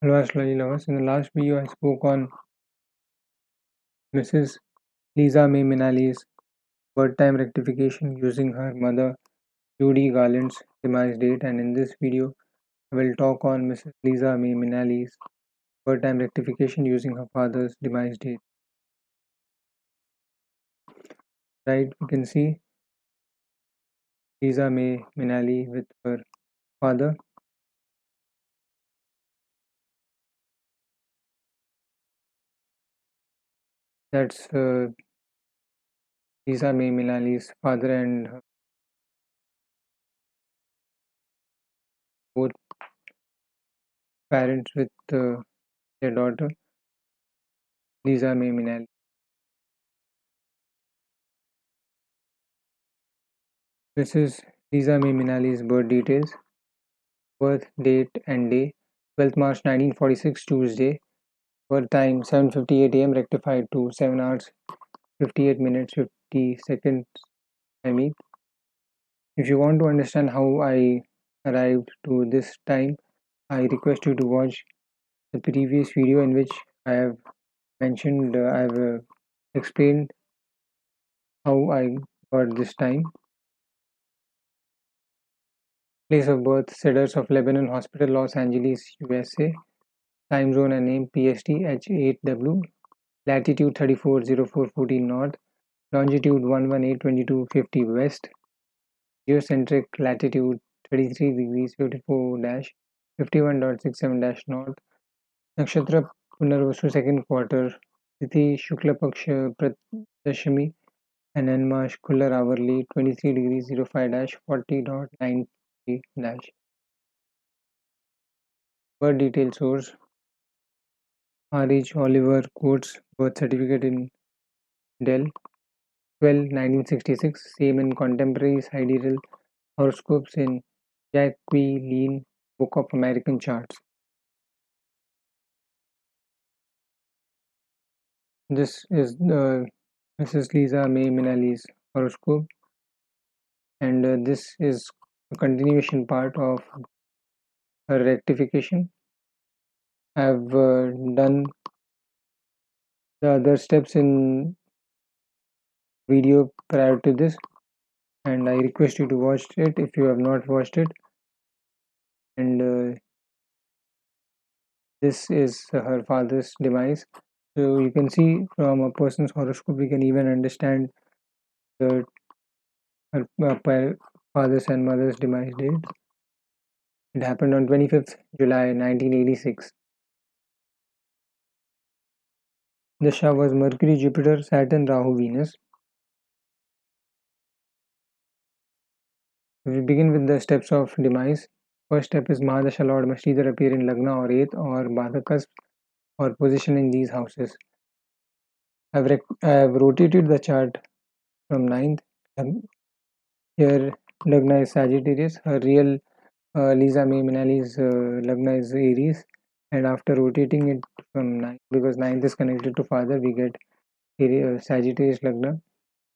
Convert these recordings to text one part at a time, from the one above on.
Hello astrology lovers. In the last video, I spoke on Mrs. Liza May Minnelli's birth time rectification using her mother Judy Garland's demise date, and in this video, I will talk on Mrs. Liza May Minnelli's birth time rectification using her father's demise date. Right, we can see Liza May Minnelli with her father. That's Liza May Minnelli's father and her both parents with their daughter Liza May Minnelli. Mrs. Liza May Minnelli's birth details: birth date and day: 12th March 1946 Tuesday. Birth time 7:58 a.m. rectified to 7 hours 58 minutes 50 seconds. If you want to understand how I arrived to this time, I request you to watch the previous video in which I have mentioned, I have explained how I got this time. Place of birth: Cedars of Lebanon Hospital, Los Angeles, USA. Time zone and name: PST H8W. Latitude 340414 north. Longitude 1182250 west. Geocentric latitude 33 degrees 54 51.67 north. Nakshatra Punarvasu second quarter. Tithi Shukla Paksha Pratashami and Anmash Kullar hourly 23 degrees 05 40.93 Birth detail source: R.H. Oliver Coates birth certificate in Dell 12/1966. Same in contemporary sidereal horoscopes in Jacqueline Book of American Charts. This is Mrs. Liza May Minnelli's horoscope, and this is a continuation part of her rectification. I have done the other steps in video prior to this, and I request you to watch it if you have not watched it. And this is her father's demise. So you can see from a person's horoscope, we can even understand the her father's and mother's demise date. It happened on 25th July 1986. The Dasha was Mercury, Jupiter, Saturn, Rahu, Venus. We begin with the steps of demise. First step is Mahadasha Lord must either appear in Lagna or 8th or Badhakas or position in these houses. I have rotated the chart from 9th. Here Lagna is Sagittarius. Her real Liza May Minnelli's Lagna is Aries. And after rotating it from 9th, because 9th is connected to father, we get Sagittarius Lagna.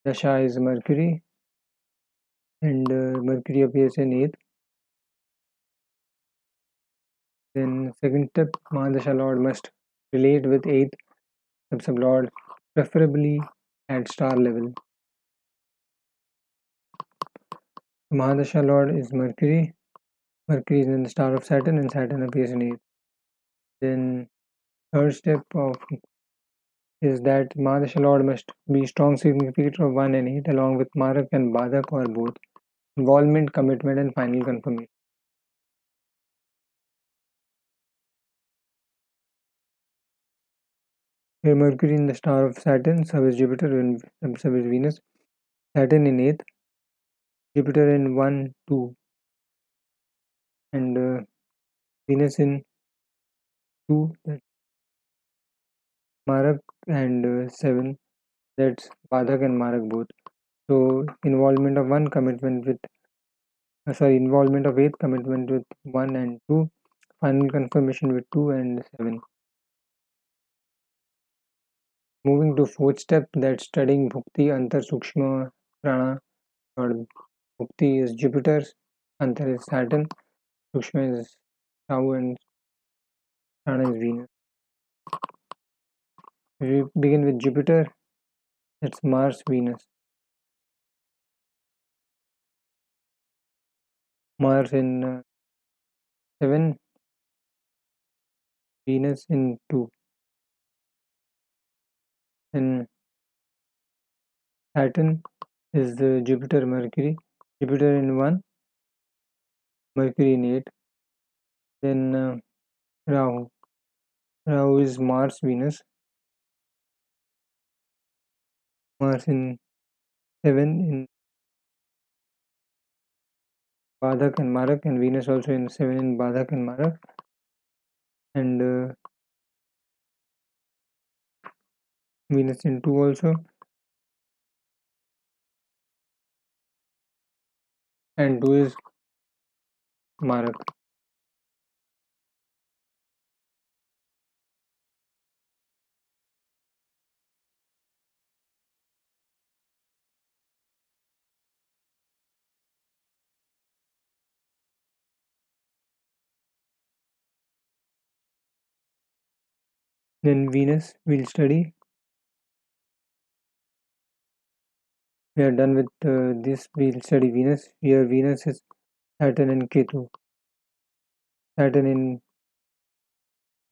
Dasha is Mercury, and Mercury appears in 8th. Then second step, Mahadasha Lord must relate with 8th steps of Lord, preferably at star level. Mahadasha Lord is Mercury. Mercury is in the star of Saturn, and Saturn appears in 8th. Then third step of is that Mahadasha Lord must be strong significator of 1 and 8 along with Marak and Badak or both. Involvement, commitment, and final confirmation. Here Mercury in the star of Saturn, sub is Jupiter, and sub is Venus. Saturn in 8th, Jupiter in 1, 2, and Venus in 2, that's Marak, and 7, that's Badak and Marak both. So involvement of 1, commitment with involvement of 8, commitment with 1 and 2, final confirmation with 2 and 7. Moving to fourth step, that's studying Bhukti, Antar, Sukshma, Prana. Or Bhukti is Jupiter, Antar is Saturn, Sukshma is Rahu, and Prana is Venus. If we begin with Jupiter, that's Mars, Venus. Mars in 7, Venus in 2. And Saturn is the Jupiter, Mercury. Jupiter in 1, Mercury in 8. Then Rahu. Rahu is Mars, Venus. Mars in 7 in Badak and Marak, and Venus also in 7 in Badak and Marak. And Venus in 2 also. And 2 is Marak. Then Venus we'll study. We are done with this. We'll study Venus. Here Venus is Saturn and Ketu. Saturn in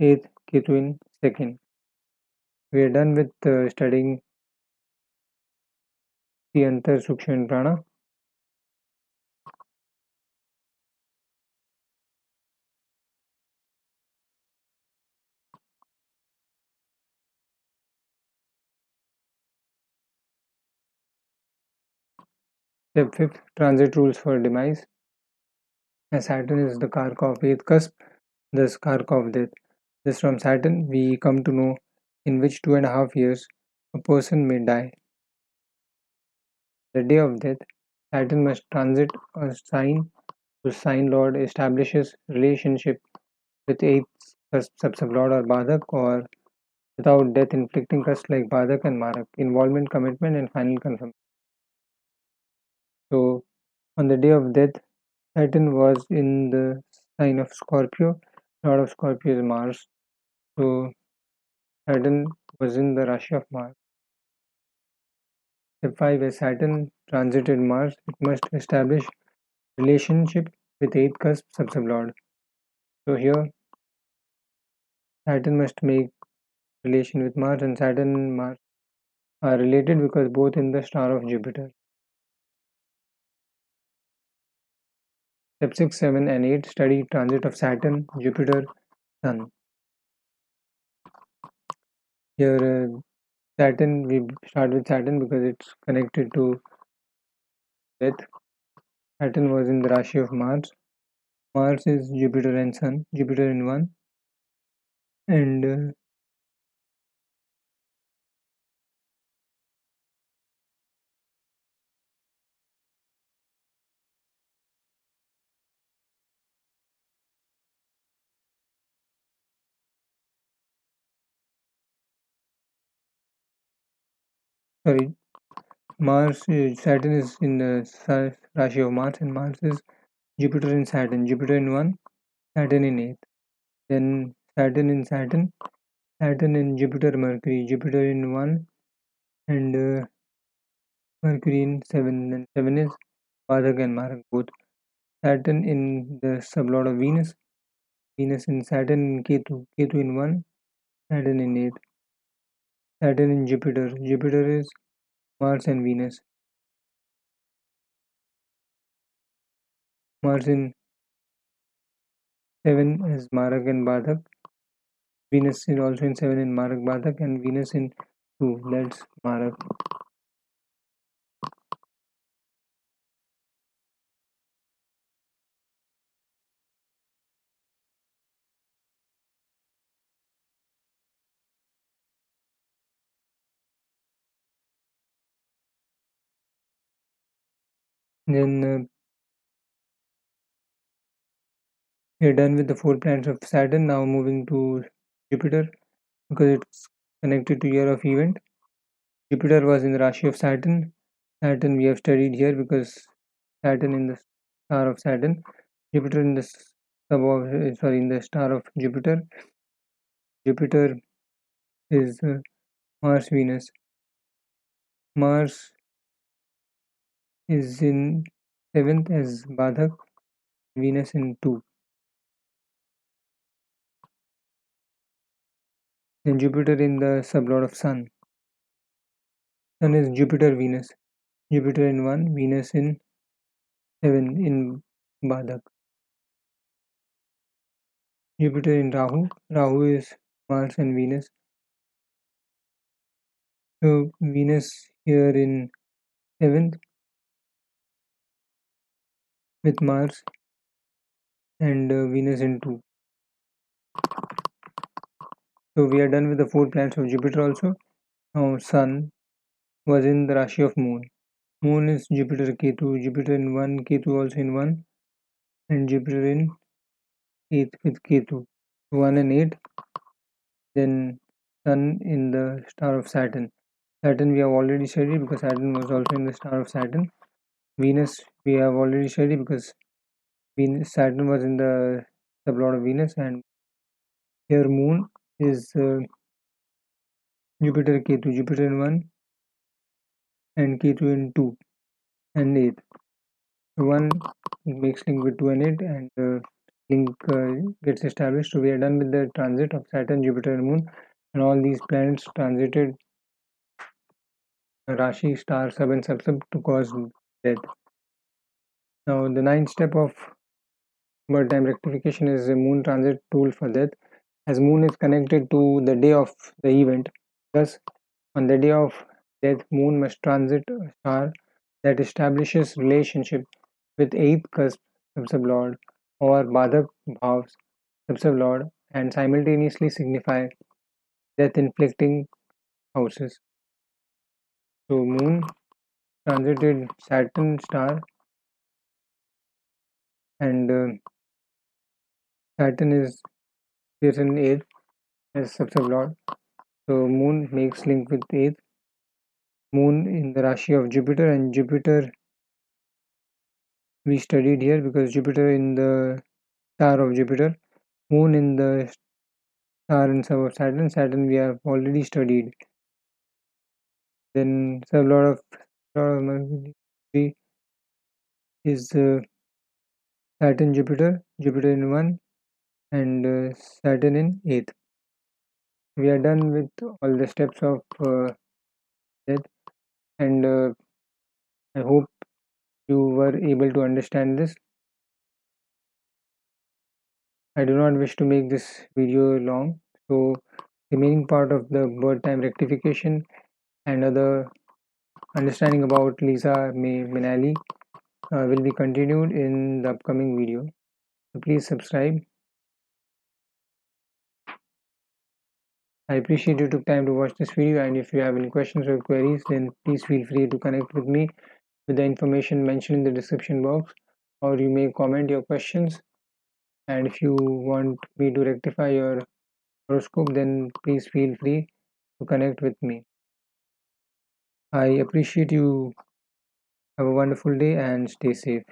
8th, Ketu in 2nd. We are done with studying the Antar, Sukshma and Prana. Step 5th, transit rules for demise. As Saturn is the Karka of 8th cusp, thus Karka of death. Thus from Saturn we come to know in which 2.5 years a person may die. The day of death, Saturn must transit a sign whose sign lord establishes relationship with 8th sub-lord or Badak, or without death inflicting cusps like Badak and Marak, involvement, commitment and final confirmation. So on the day of death, Saturn was in the sign of Scorpio. Lord of Scorpio is Mars. So Saturn was in the Rashi of Mars. Step 5, as Saturn transited Mars, it must establish relationship with 8th cusp sub-lord. So here Saturn must make relation with Mars, and Saturn and Mars are related because both in the star of Jupiter. Step 6, 7 and 8 study transit of Saturn, Jupiter, Sun. Here Saturn, we start with Saturn because it's connected to death. Saturn was in the Rashi of Mars. Mars is Jupiter and Sun, Jupiter in 1. And sorry, Saturn is in the Rashi of Mars, and Mars is Jupiter in Saturn, Jupiter in 1, Saturn in 8. Then Saturn in Saturn, Saturn in Jupiter, Mercury, Jupiter in 1, and Mercury in 7. And 7 is Badak and Marak both. Saturn in the sublord of Venus, Venus in Saturn in Ketu, Ketu in 1, Saturn in 8. Saturn in Jupiter, Jupiter is Mars and Venus. Mars in 7 is Marak and Badak. Venus is also in 7 in Marak Badak, and Venus in 2, that's Marak. Then we're done with the 4 planets of Saturn. Now moving to Jupiter because it's connected to year of event. Jupiter was in the Rashi of Saturn. Saturn we have studied here because Saturn in the star of Saturn, Jupiter in the in the star of Jupiter. Jupiter is Mars, Venus. Mars is in 7th as Badhak, Venus in 2. Then Jupiter in the sublord of Sun. Sun is Jupiter, Venus. Jupiter in 1, Venus in 7 in Badhak. Jupiter in Rahu. Rahu is Mars and Venus. So Venus here in 7th with Mars and Venus in 2. So we are done with the 4 planets of Jupiter also. Now Sun was in the Rashi of Moon. Moon is Jupiter Ketu. Jupiter in 1, Ketu also in 1, and Jupiter in 8th with Ketu. 1 and 8. Then Sun in the star of Saturn. Saturn we have already studied because Saturn was also in the star of Saturn. Venus we have already studied because Saturn was in the sublord of Venus, and here Moon is Jupiter Ketu. Jupiter in 1 and Ketu in 2 and 8. So 1 makes link with 2 and 8, and link gets established. So we are done with the transit of Saturn, Jupiter and Moon, and all these planets transited Rashi, star, sub and sub to cause death. Now the ninth step of birth time rectification is a moon transit tool for death. As moon is connected to the day of the event, thus on the day of death, moon must transit a star that establishes relationship with 8th cusp subsublord or Badhak bhavs subsublord and simultaneously signify death inflicting houses. So moon transited Saturn star, and Saturn is appears in 8th as subsublord. So moon makes link with 8th. Moon in the Rashi of Jupiter, and Jupiter we studied here because Jupiter in the star of Jupiter, Moon in the star and sub of Saturn. Saturn we have already studied. Then sublord of Mercury is Saturn Jupiter, Jupiter in 1 and Saturn in 8th. We are done with all the steps of death, and I hope you were able to understand this. I do not wish to make this video long, so remaining part of the birth time rectification and other understanding about Liza May Minnelli will be continued in the upcoming video. So please subscribe. I appreciate you took time to watch this video, and if you have any questions or queries, then please feel free to connect with me with the information mentioned in the description box, or you may comment your questions. And if you want me to rectify your horoscope, then please feel free to connect with me. I appreciate you. Have a wonderful day and stay safe.